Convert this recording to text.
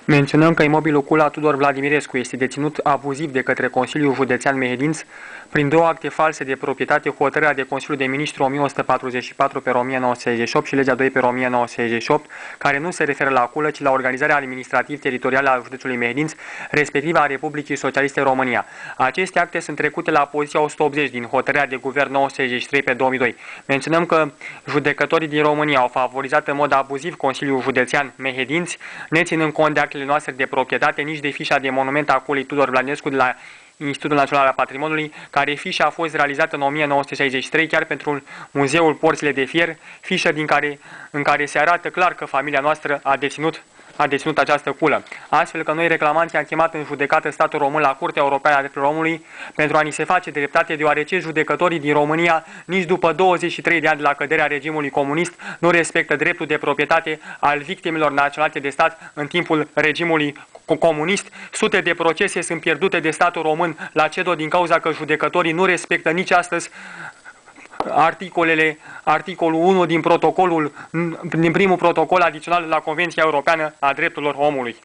Menționăm că imobilul Cula Tudor Vladimirescu este deținut abuziv de către Consiliul Județean Mehedinț prin două acte false de proprietate, hotărârea de Consiliul de Ministru 1144 pe 1968 și legea 2 pe 1968, care nu se referă la Culă, ci la organizarea administrativ-teritorială a județului Mehedinț, respectiv a Republicii Socialiste România. Aceste acte sunt trecute la poziția 180 din hotărârea de guvern 963 pe 2002. Menționăm că judecătorii din România au favorizat în mod abuziv Consiliul Județean Mehedinț, neținând cont de actele noastre de proprietate, nici de fișa de monument a Culei Tudor Vladimirescu de la Institutul Național al Patrimoniului, care fișa a fost realizată în 1963 chiar pentru Muzeul Porțile de Fier, fișă în care se arată clar că familia noastră a deținut această culă. Astfel că noi reclamanții am chemat în judecată statul român la Curtea Europeană a Drepturilor Omului pentru a ni se face dreptate, deoarece judecătorii din România, nici după 23 de ani de la căderea regimului comunist, nu respectă dreptul de proprietate al victimelor naționale de stat în timpul regimului comunist. Sute de procese sunt pierdute de statul român la CEDO din cauza că judecătorii nu respectă nici astăzi articolul 1 din primul protocol adițional la Convenția Europeană a Drepturilor Omului.